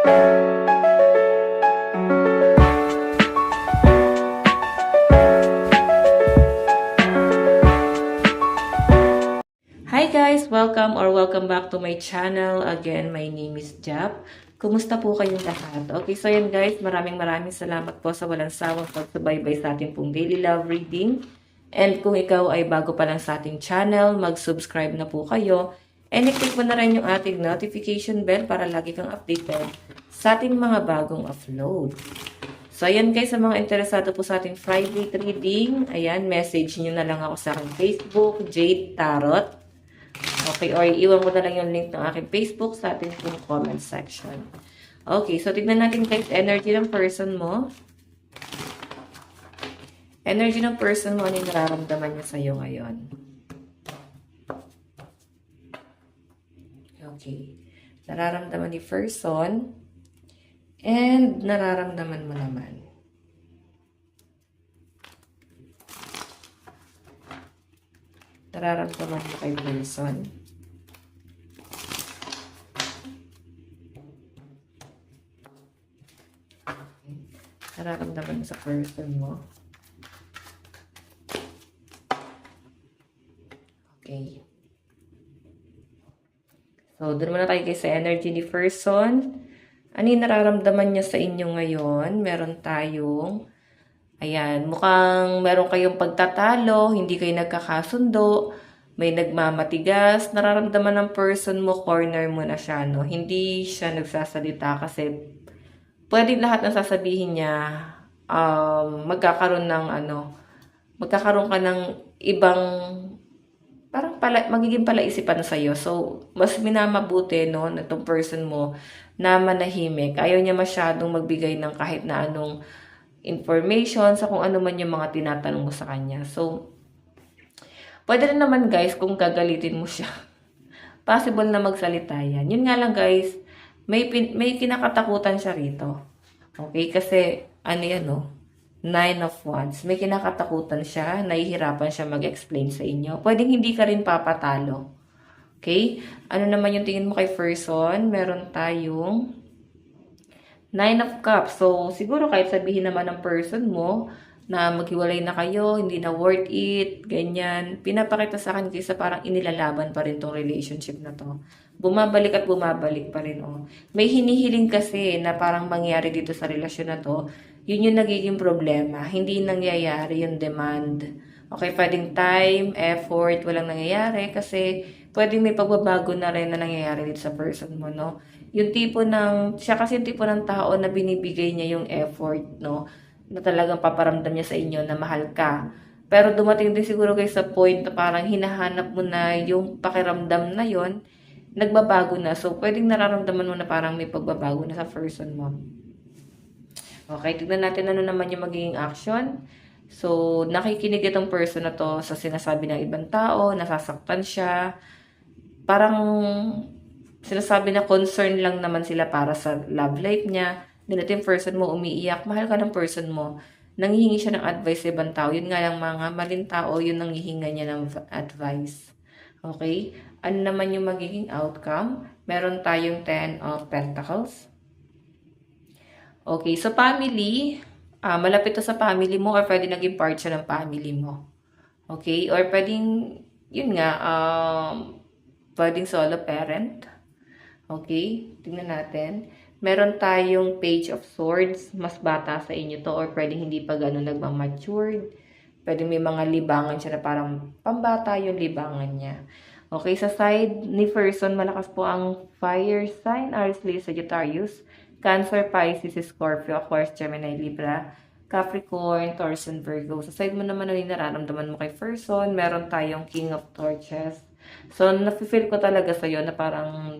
Hi guys! Welcome back to my channel. Again, my name is Jap. Kumusta po kayong lahat? Okay, so yan guys, maraming salamat po sa walang sawang pagsubaybay sa ating pong daily love reading. And kung ikaw ay bago pa lang sa ating channel, mag-subscribe na po kayo. And i-click mo na rin yung ating notification bell para lagi kang updated sa ating mga bagong upload. So, ayan guys, sa mga interesado po sa ating Friday reading, ayan, message nyo na lang ako sa aking Facebook, Jade Tarot. Okay, or iwan mo na lang yung link ng aking Facebook sa ating comment section. Okay, so tignan natin guys, energy ng person mo. Energy ng person mo, ano yung nararamdaman niya sa'yo ngayon? Okay, nararamdaman ni person, and nararamdaman mo naman. Nararamdaman mo kay person. Nararamdaman mo sa person mo. Okay. So, doon muna tayo guys sa energy ni person. Ano yung nararamdaman niya sa inyo ngayon? Meron tayong, ayan, mukhang meron kayong pagtatalo, hindi kayo nagkakasundo, may nagmamatigas, nararamdaman ng person mo, corner mo na siya, no? Hindi siya nagsasalita kasi pwedeng lahat ng sasabihin niya, magkakaroon ka ng ibang, parang magiging palaisipan sa'yo. So, mas minamabuti, no, na itong person mo na manahimik. Ayaw niya masyadong magbigay ng kahit na anong information sa kung ano man yung mga tinatanong mo sa kanya. So, pwede rin naman guys kung gagalitin mo siya. Possible na magsalita yan. Yun nga lang guys, may kinakatakutan siya rito. Okay? Kasi, ano yan, no? 9 of Wands. May kinakatakutan siya, nahihirapan siya mag-explain sa inyo. Pwedeng hindi ka rin papatalo. Okay? Ano naman yung tingin mo kay person? Meron tayong 9 of Cups. So, siguro kahit sabihin naman ng person mo na maghiwalay na kayo, hindi na worth it, ganyan. Pinapakita sa akin kasi parang inilalaban pa rin tong relationship na to. Bumabalik at bumabalik pa rin. Oh. May hinihiling kasi na parang mangyari dito sa relasyon na to. Yun yung nagiging problema. Hindi nangyayari yung demand. Okay, pwedeng time, effort, walang nangyayari kasi pwedeng may pagbabago na rin na nangyayari dito sa person mo, no? Yung tipo ng, siya kasi yung tipo ng tao na binibigay niya yung effort, no? Na talagang paparamdam niya sa inyo na mahal ka. Pero dumating din siguro kayo sa point na parang hinahanap mo na yung pakiramdam na yon, nagbabago na. So, pwedeng nararamdaman mo na parang may pagbabago na sa person mo. Okay, tignan natin ano naman yung magiging action. So, nakikinig itong person na to sa sinasabi ng ibang tao, nasasaktan siya. Parang sinasabi na concern lang naman sila para sa love life niya. Then ito yung person mo umiiyak, mahal ka ng person mo. Nanghihingi siya ng advice sa ibang tao. Yun nga lang mga maling tao, yun nanghihinga niya ng advice. Okay? Ano naman yung magiging outcome? Meron tayong 10 of Pentacles. Okay, so family, malapit to sa family mo or pwede naging part siya ng family mo. Okay, or pwedeng, yun nga, pwedeng solo parent. Okay, tingnan natin. Meron tayong Page of Swords, mas bata sa inyo to or pwedeng hindi pa gano'n nagmamatured. Pwedeng may mga libangan siya na parang pambata yung libangan niya. Okay, sa side ni person, malakas po ang fire sign, Aries, Leo, Sagittarius, Cancer, Pisces, Scorpio, Aquarius, Gemini, Libra, Capricorn, Taurus, and Virgo. Sa side mo naman ano yung nararamdaman mo kay person, meron tayong King of Torches. So, nafe-feel ko talaga sa'yo na parang,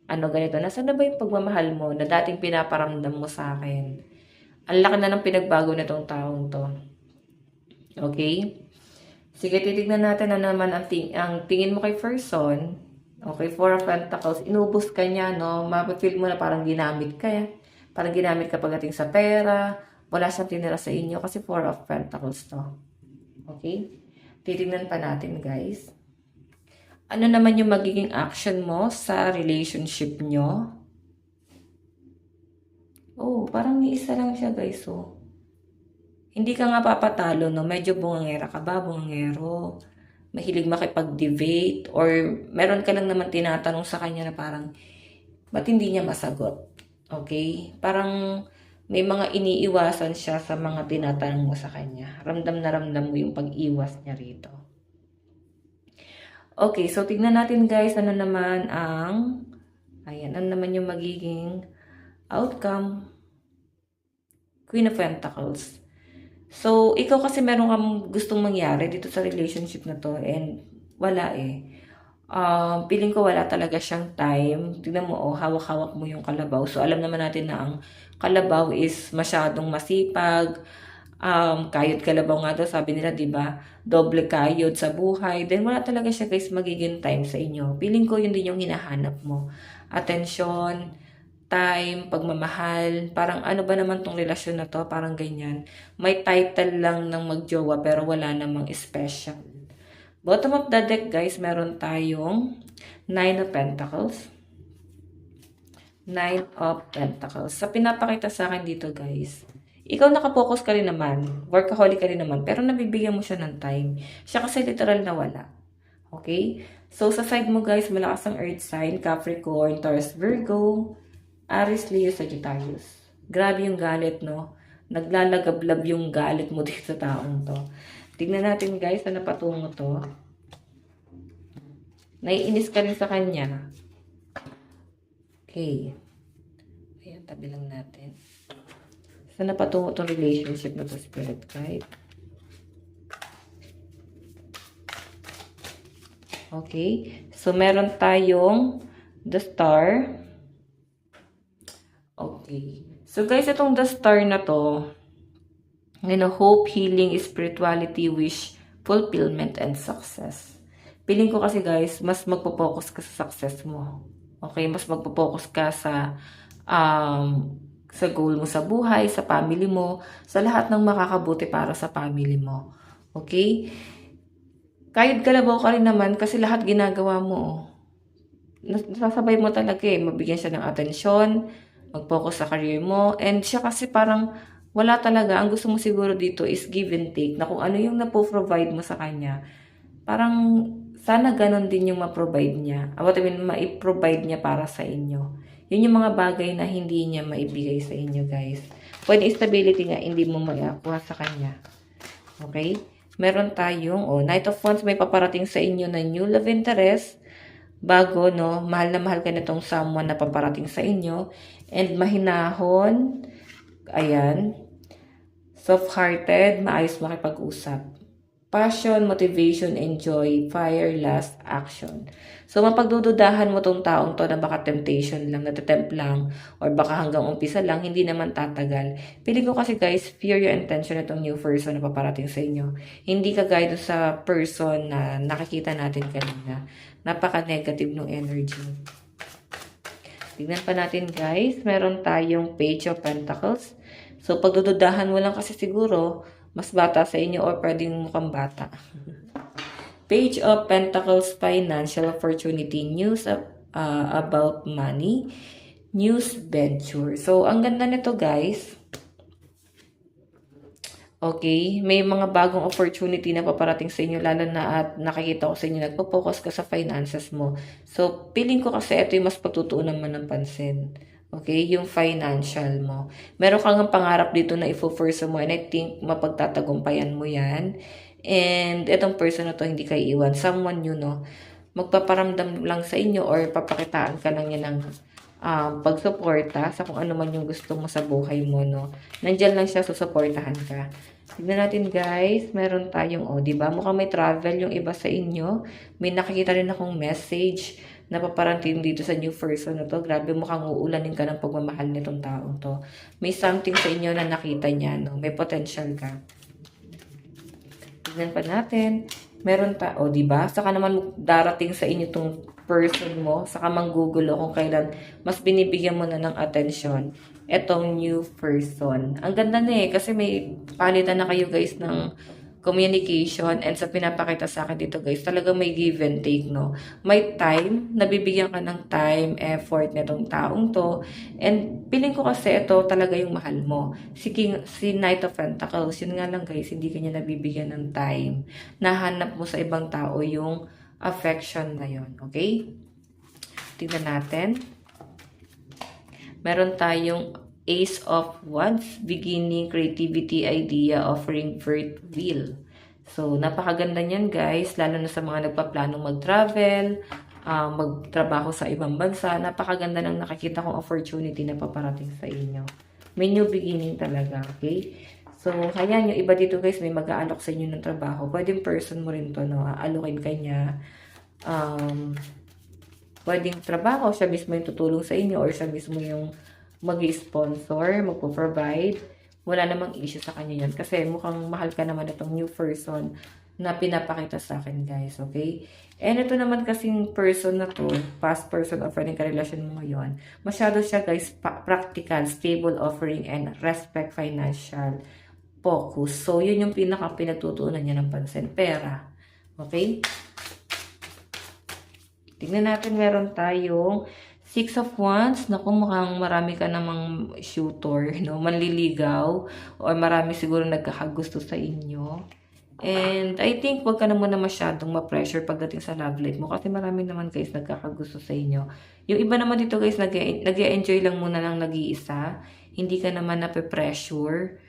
ano ganito, nasaan na ba yung pagmamahal mo na dating pinaparamdam mo sa akin? Ang laki na ng pinagbago na tong taong to. Okay? Sige, titignan natin na naman ang tingin mo kay person. Okay, Four of Pentacles, inubos ka niya, no? Mapifeel mo na parang ginamit ka. Parang ginamit ka pagdating sa pera. Wala siyang tinira sa inyo kasi Four of Pentacles to. Okay? Titignan pa natin, guys. Ano naman yung magiging action mo sa relationship nyo? Oh, parang may isa lang siya guys, oh. Hindi ka nga papatalo, no? Medyo bungangera ka ba, bungangero? Mahilig makipag-debate? Or meron ka lang naman tinatanong sa kanya na parang, ba't hindi niya masagot? Okay? Parang may mga iniiwasan siya sa mga tinatanong mo sa kanya. Ramdam na ramdam mo yung pag-iwas niya rito. Okay, so tignan natin guys, ano naman ang, ayan, ano naman yung magiging outcome. Queen of Pentacles. So, ikaw kasi meron kang gustong mangyari dito sa relationship na to and wala eh. Feeling ko wala talaga siyang time. Tignan mo, oh, hawak-hawak mo yung kalabaw. So, alam naman natin na ang kalabaw is masyadong masipag. Kayod kalabaw nga daw, sabi nila, di ba? Doble kayod sa buhay. Then, wala talaga siya guys magiging time sa inyo. Feeling ko yun din yung hinahanap mo. Attention, time, pagmamahal, parang ano ba naman tong relasyon na to, parang ganyan. May title lang ng magjowa pero wala namang special. Bottom of the deck guys, meron tayong 9 of Pentacles. 9 of Pentacles. Sa pinapakita sa akin dito guys, ikaw nakapokus ka rin naman, workaholic ka rin naman, pero nabibigyan mo siya ng time. Siya kasi literal na wala. Okay? So sa side mo guys, malakas ang earth sign, Capricorn, Taurus, Virgo, Aries, Leo, Sagittarius. Grabe yung galit, no? Naglalagablab yung galit mo dito sa taong to. Tignan natin guys, na patungo to. Naiinis ka rin sa kanya. Okay. Ayan, tabi lang natin. Saan na patungo itong relationship na to, Spirit Guide? Okay. So, meron tayong the Star. Okay. So, guys, itong the Star na to, hope, healing, spirituality, wish, fulfillment, and success. Piling ko kasi guys, mas magpo-focus ka sa success mo. Okay? Mas magpo-focus ka sa goal mo sa buhay, sa family mo, sa lahat ng makakabuti para sa family mo. Okay? Kahit kalabaw ka rin naman kasi lahat ginagawa mo. Nasasabay mo talaga eh. Mabigyan siya ng atensyon, mag-focus sa career mo, and siya kasi parang wala talaga. Ang gusto mo siguro dito is give and take, na kung ano yung napo-provide mo sa kanya, parang sana ganon din yung ma-provide niya. What I mean, ma-provide niya para sa inyo. Yun yung mga bagay na hindi niya maibigay sa inyo, guys. When stability nga, hindi mo maiakuha sa kanya. Okay? Meron tayong, Knight of Wands, may paparating sa inyo na new love interest. Bago, no? Mahal na mahal ka nitong someone na paparating sa inyo. And mahinahon. Ayan. Soft-hearted, maayos makipag-usap. Passion, motivation, enjoy, fire, lust, action. So, mapagdududahan mo tong taong to na baka temptation lang, natatempt lang, or baka hanggang umpisa lang, hindi naman tatagal. Pili ko kasi guys, fear your intention itong new person na paparating sa inyo. Hindi ka gaya sa person na nakikita natin kanina. Napaka-negative ng energy. Tignan pa natin guys, meron tayong Page of Pentacles. So, pagdududahan mo lang kasi siguro, mas bata sa inyo or pwedeng mukhang bata. Page of Pentacles, financial opportunity, news about money, news venture. So, ang ganda nito guys. Okay, may mga bagong opportunity na paparating sa inyo, lalo na at nakikita ko sa inyo, nagpo-focus ka sa finances mo. So, feeling ko kasi ito yung mas pagtutuunan mo ng pansin. Okay, yung financial mo. Meron kang pangarap dito na ifo-force mo and I think mapagtatagumpayan mo yan. And itong person na to hindi ka iiwan. Someone you know, magpaparamdam lang sa inyo or papakitaan ka lang niya ng pagsuporta sa kung ano man yung gusto mo sa buhay mo, no? Nandiyan lang siya, susuportahan ka. Tignan natin guys, meron tayong, di ba? Mukhang may travel yung iba sa inyo. May nakikita rin akong message na paparantin dito sa new person na to. Grabe, mukhang uulanin ka ng pagmamahal nitong taong to. May something sa inyo na nakita niya, no? May potential ka. Tignan pa natin. Meron di ba? Saka naman darating sa inyo tong person mo. Saka manggugulo kung kailan mas binibigyan mo na ng atensyon etong new person. Ang ganda na kasi may palitan na kayo guys ng communication, and sa pinapakita sa akin dito guys, talaga may give and take, no? May time, nabibigyan ka ng time, effort nitong taong to, and feeling ko kasi ito talaga yung mahal mo. Si Knight of Pentacles, yun nga lang guys, hindi kanya nabibigyan ng time. Nahanap mo sa ibang tao yung affection na yun, okay? Tingnan natin. Meron tayong Ace of Wands, beginning, creativity, idea, offering, birth, will. So, napakaganda niyan guys, lalo na sa mga nagpaplanong mag-travel, magtrabaho sa ibang bansa. Napakaganda ng nakikita kong opportunity na paparating sa inyo. May new beginning talaga, okay? So, kaya yung iba dito guys, may mag-aalok sa inyo ng trabaho. Pwedeng person mo rin to, no? Aalokin ka niya. Pwedeng trabaho, siya mismo yung tutulong sa inyo or siya mismo yung mag-sponsor, magpo-provide. Wala namang issue sa kanya yan. Kasi mukhang mahal ka naman itong new person na pinapakita sa akin, guys. Okay? And ito naman kasing person na to, past person or friendly karelasyon mo ngayon, masyado siya, guys, practical, stable, offering, and respect, financial, focus. So, yun yung pinaka-pinagtutuunan niya ng pansin. Pera. Okay? Tingnan natin, meron tayong Six of Wands. Naku, mukhang marami ka namang shooter, no? Manliligaw. Or marami siguro nagkakagusto sa inyo. And I think wag ka na muna masyadong ma-pressure pagdating sa love life mo. Kasi marami naman guys nagkakagusto sa inyo. Yung iba naman dito guys, nag-e-enjoy lang muna lang nag-iisa. Hindi ka naman nape-pressure.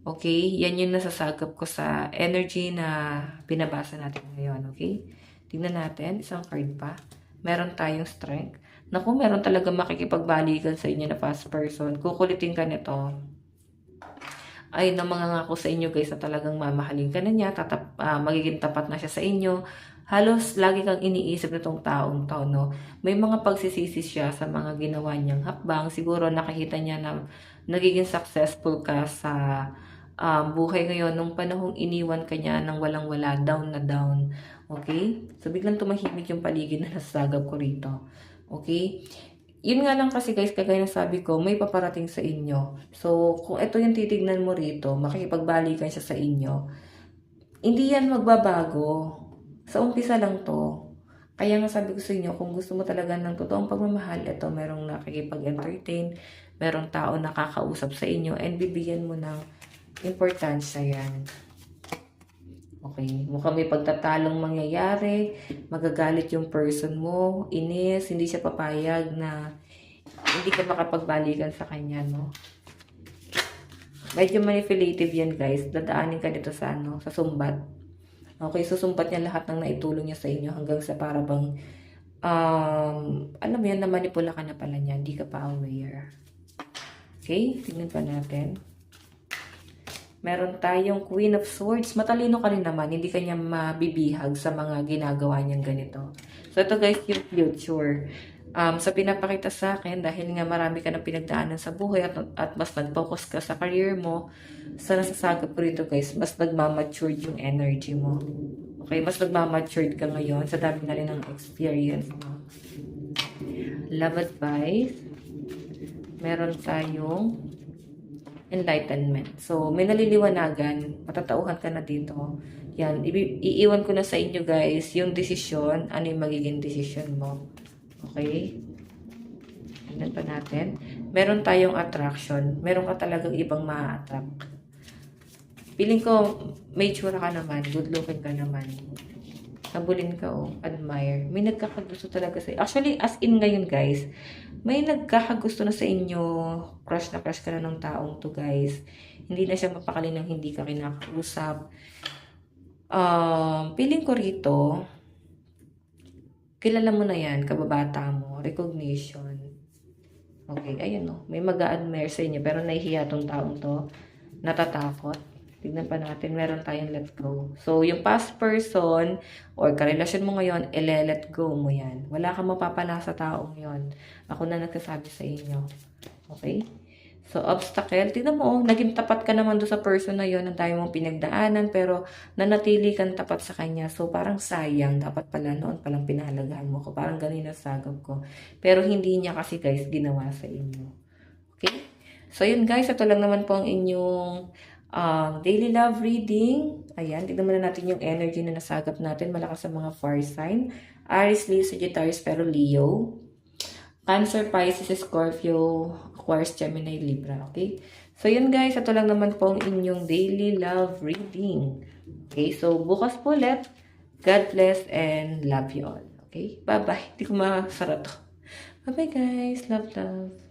Okay? Yan yung nasasagap ko sa energy na binabasa natin ngayon. Okay? Tingnan natin. Isang card pa. Meron tayong strength. Naku, meron talaga makikipagbalikan sa inyo na past person. Kukulitin ka nito. Ay, namangangako sa inyo guys na talagang mamahalin ka na niya. Magiging tapat na siya sa inyo. Halos lagi kang iniisip na tong taong to, no? May mga pagsisisi siya sa mga ginawa niyang hakbang. Siguro nakikita niya na nagiging successful ka sa buhay ngayon nung panahong iniwan ka niya ng walang-wala, down na down. Okay? So, biglang tumahimik yung paligid na nasagap ko rito. Okay? Yun nga lang kasi guys, kagaya ng sabi ko, may paparating sa inyo. So, kung ito yung titignan mo rito, makikipagbalikan siya sa inyo, hindi yan magbabago. Sa umpisa lang to. Kaya nga sabi ko sa inyo, kung gusto mo talaga ng totoong pagmamahal, ito merong nakikipag-entertain, merong tao nakakausap sa inyo, and bibigyan mo ng importansya yan. Okay, mukhang may pagtatalong mangyayari, magagalit yung person mo, inis, hindi siya papayag na hindi ka makapagbalikan sa kanya, no? Medyo manipulative yan, guys. Dadaanin ka dito sa, sa sumbat. Okay, susumbat niya lahat ng naitulong niya sa inyo hanggang sa parabang, alam mo yan, na manipula ka na pala niya, hindi ka pa aware. Okay, tingnan pa natin. Meron tayong Queen of Swords. Matalino ka rin naman. Hindi kanya mabibihag sa mga ginagawa niyang ganito. So, ito guys, yung future. Sa pinapakita sa akin, dahil nga marami ka na pinagdaanan sa buhay at mas nag-focus ka sa career mo, sa nasasagap ko rito guys, mas nagmamatured yung energy mo. Okay, mas nagmamatured ka ngayon sa dami na rin ng experience mo. Love advice. Meron tayong enlightenment. So, may naliliwanagan, matatauhan ka na dito. Yan, iiwan ko na sa inyo guys, yung desisyon, ano yung magiging desisyon mo. Okay? Tignan pa natin. Meron tayong attraction. Meron ka talagang ibang ma-attract. Feeling ko, may tsura ka naman, good looking ka naman. Nabulin ka, oh, admire. May nagkakagusto talaga sa actually, as in ngayon guys, may nagkakagusto na sa inyo, crush na crush ka na ng taong to guys. Hindi na siya mapakali ng hindi ka kinakausap. Feeling ko rito, kilala mo na yan, kababata mo, recognition. Okay, ayan o, may mag-a-admire sa inyo, pero nahihiya tong taong to, natatakot. Tignan pa natin, meron tayong let go. So, yung past person or karelasyon mo ngayon, let go mo yan. Wala kang mapapala sa taong yon. Ako na nagsasabi sa inyo. Okay? So, obstacle. Tignan mo, naging tapat ka naman doon sa person na yon, ang tayo mong pinagdaanan, pero nanatili kang tapat sa kanya. So, parang sayang. Dapat pala noon palang pinahalagahan mo ko. Parang ganun ang sagap ko. Pero hindi niya kasi guys, ginawa sa inyo. Okay? So, yun guys, ito lang naman po ang inyong Daily love reading. Ayan, tignan muna natin yung energy na nasagap natin. Malakas sa mga fire sign. Aries, Leo, Sagittarius, pero Leo. Cancer, Pisces, Scorpio, Aquarius, Gemini, Libra. Okay? So, yun guys. Ito lang naman po ang inyong daily love reading. Okay? So, bukas po ulit. God bless and love you all. Okay? Bye-bye. Hindi ko masara to. Bye-bye guys. Love, love.